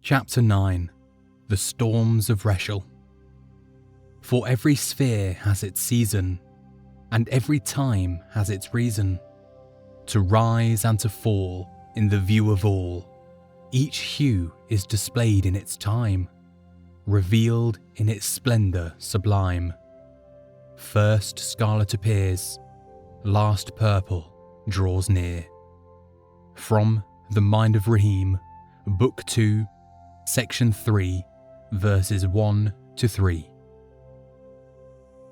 Chapter 9. The Storms of Reshel. For every sphere has its season, and every time has its reason, to rise and to fall in the view of all. Each hue is displayed in its time, revealed in its splendour sublime. First scarlet appears, last purple draws near. From The Mind of Raheem, Book 2, Section 3, verses 1 to 3.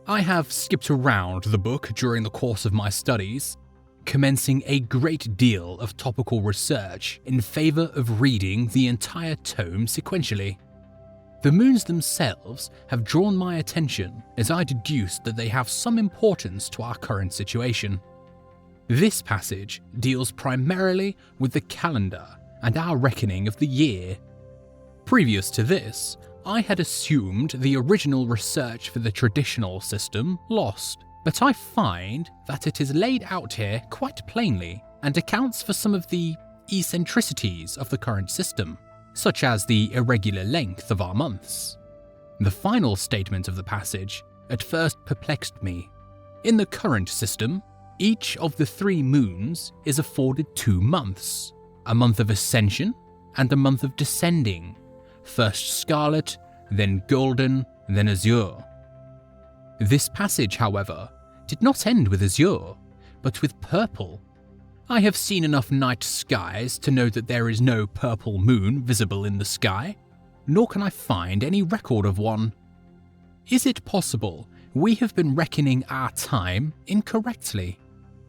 I have skipped around the book during the course of my studies, commencing a great deal of topical research in favour of reading the entire tome sequentially. The moons themselves have drawn my attention as I deduced that they have some importance to our current situation. This passage deals primarily with the calendar and our reckoning of the year. Previous to this, I had assumed the original research for the traditional system lost, but I find that it is laid out here quite plainly and accounts for some of the eccentricities of the current system, such as the irregular length of our months. The final statement of the passage at first perplexed me. In the current system, each of the 3 moons is afforded 2 months, a month of ascension and a month of descending, first scarlet, then golden, then azure. This passage, however, did not end with azure, but with purple. I have seen enough night skies to know that there is no purple moon visible in the sky, nor can I find any record of one. Is it possible we have been reckoning our time incorrectly?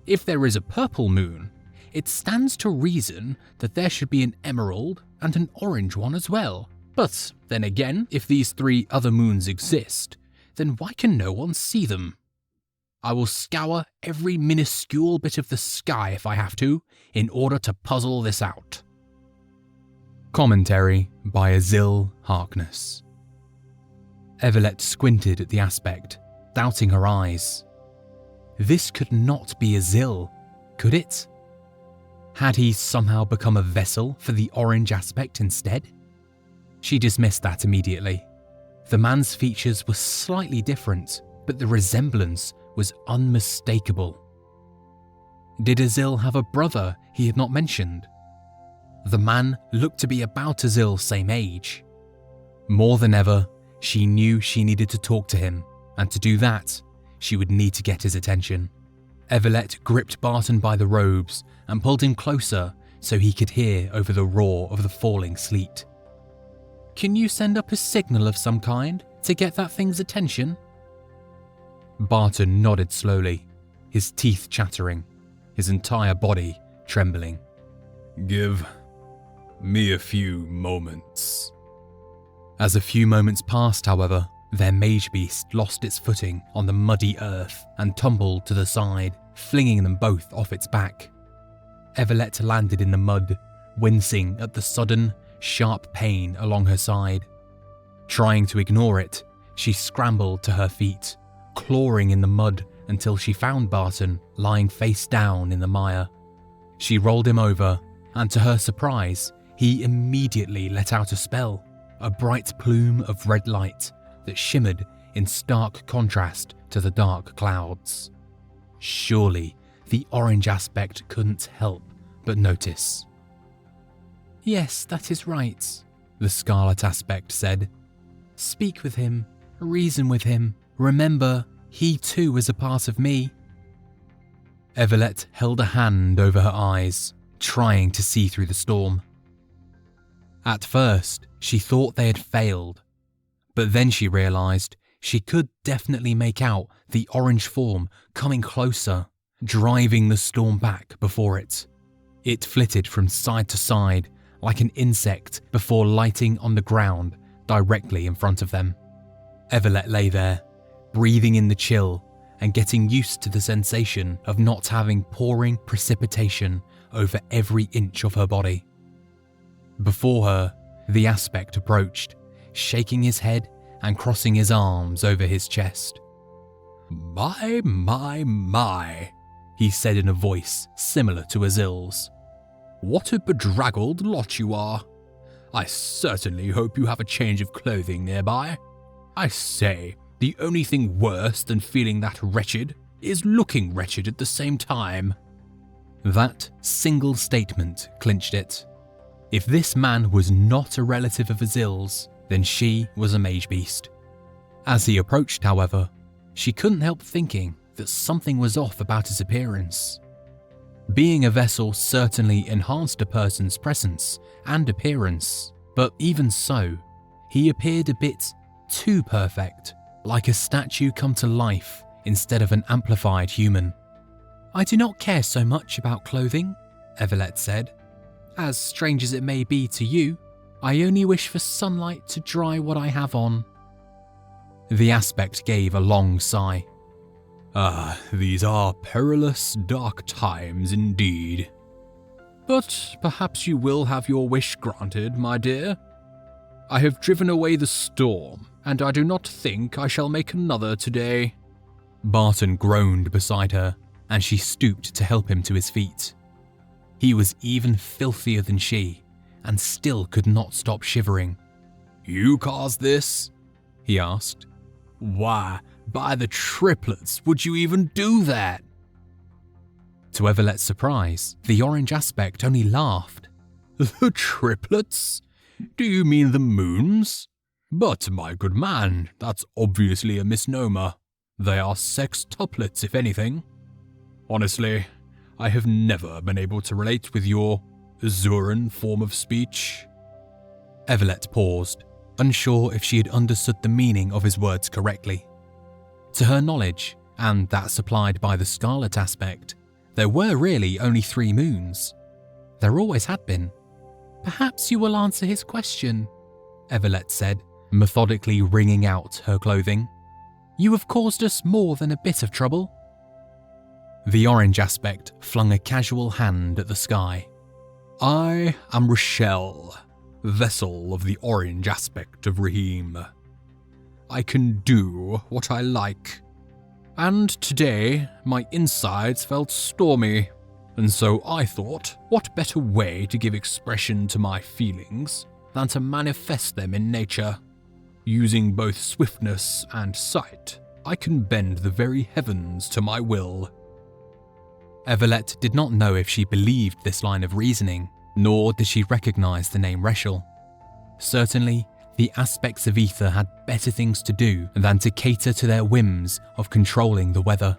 If there is a purple moon, it stands to reason that there should be an emerald and an orange one as well. But then again, if these 3 other moons exist, then why can no one see them? I will scour every minuscule bit of the sky if I have to, in order to puzzle this out. Commentary by Azil Harkness. Evelette squinted at the aspect, doubting her eyes. This could not be Azil, could it? Had he somehow become a vessel for the orange aspect instead? She dismissed that immediately. The man's features were slightly different, but the resemblance was unmistakable. Did Azil have a brother he had not mentioned? The man looked to be about Azil's same age. More than ever, she knew she needed to talk to him, and to do that, she would need to get his attention. Evelette gripped Barton by the robes and pulled him closer so he could hear over the roar of the falling sleet. Can you send up a signal of some kind to get that thing's attention? Barton nodded slowly, his teeth chattering, his entire body trembling. Give me a few moments. As a few moments passed, however, their mage beast lost its footing on the muddy earth and tumbled to the side, flinging them both off its back. Evelette landed in the mud, wincing at the sudden, sharp pain along her side. Trying to ignore it, she scrambled to her feet, clawing in the mud until she found Barton lying face down in the mire. She rolled him over, and to her surprise, he immediately let out a spell, a bright plume of red light that shimmered in stark contrast to the dark clouds. Surely the orange aspect couldn't help but notice. Yes, that is right, the scarlet aspect said. Speak with him, reason with him. Remember, he too is a part of me. Evelette held a hand over her eyes, trying to see through the storm. At first, she thought they had failed, but then she realised she could definitely make out the orange form coming closer, driving the storm back before it. It flitted from side to side like an insect before lighting on the ground directly in front of them. Evelette lay there, breathing in the chill and getting used to the sensation of not having pouring precipitation over every inch of her body. Before her, the aspect approached, shaking his head and crossing his arms over his chest. My, he said in a voice similar to Azil's. What a bedraggled lot you are. I certainly hope you have a change of clothing nearby. I say, the only thing worse than feeling that wretched is looking wretched at the same time." That single statement clinched it. If this man was not a relative of Azil's, then she was a mage beast. As he approached, however, she couldn't help thinking that something was off about his appearance. Being a vessel certainly enhanced a person's presence and appearance, but even so, he appeared a bit too perfect, like a statue come to life instead of an amplified human. "I do not care so much about clothing," Evelette said. "As strange as it may be to you, I only wish for sunlight to dry what I have on." The aspect gave a long sigh. "Ah, these are perilous, dark times indeed. But perhaps you will have your wish granted, my dear. I have driven away the storm, and I do not think I shall make another today." Barton groaned beside her, and she stooped to help him to his feet. He was even filthier than she, and still could not stop shivering. "You caused this?" he asked. "Why, by the triplets, would you even do that?" To Everlet's surprise, the orange aspect only laughed. "The triplets? Do you mean the moons? But, my good man, that's obviously a misnomer. They are sextuplets, if anything. Honestly, I have never been able to relate with your Azuran form of speech." Evelette paused, unsure if she had understood the meaning of his words correctly. To her knowledge, and that supplied by the scarlet aspect, there were really only 3 moons. There always had been. "Perhaps you will answer his question," Evelette said, methodically wringing out her clothing. "You have caused us more than a bit of trouble." The orange aspect flung a casual hand at the sky. "I am Rochelle, vessel of the orange aspect of Raheem. I can do what I like. And today, my insides felt stormy, and so I thought, what better way to give expression to my feelings than to manifest them in nature? Using both swiftness and sight, I can bend the very heavens to my will." Evelette did not know if she believed this line of reasoning, nor did she recognize the name Reshel. Certainly, the aspects of ether had better things to do than to cater to their whims of controlling the weather.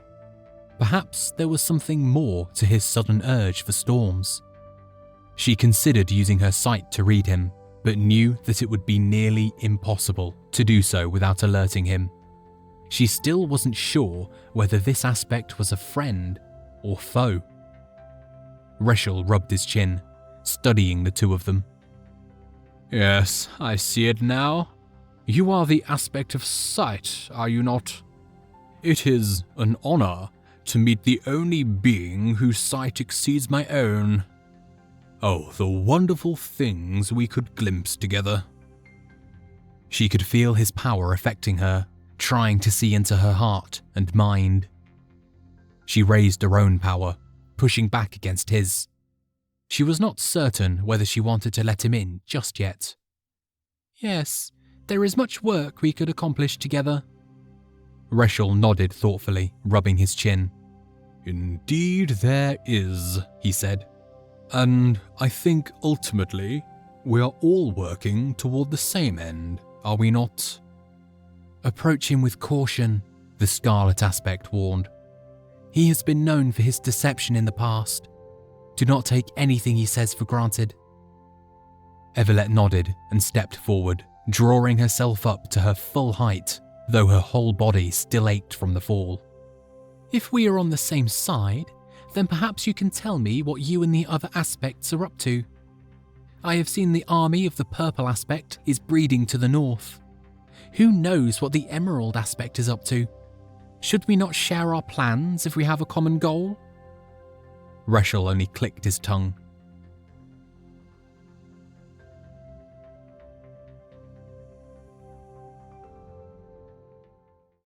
Perhaps there was something more to his sudden urge for storms. She considered using her sight to read him, but knew that it would be nearly impossible to do so without alerting him. She still wasn't sure whether this aspect was a friend or foe. Reshel rubbed his chin, studying the two of them. "Yes, I see it now. You are the aspect of sight, are you not? It is an honor to meet the only being whose sight exceeds my own. Oh, the wonderful things we could glimpse together." She could feel his power affecting her, trying to see into her heart and mind. She raised her own power, pushing back against his. She was not certain whether she wanted to let him in just yet. "Yes, there is much work we could accomplish together." Reshel nodded thoughtfully, rubbing his chin. "Indeed there is," he said. "And I think ultimately we are all working toward the same end, are we not?" "Approach him with caution," the scarlet aspect warned. "He has been known for his deception in the past. Do not take anything he says for granted." Evelette nodded and stepped forward, drawing herself up to her full height, though her whole body still ached from the fall. "If we are on the same side, then perhaps you can tell me what you and the other aspects are up to. I have seen the army of the purple aspect is breeding to the north. Who knows what the emerald aspect is up to? Should we not share our plans if we have a common goal?" Reshel only clicked his tongue,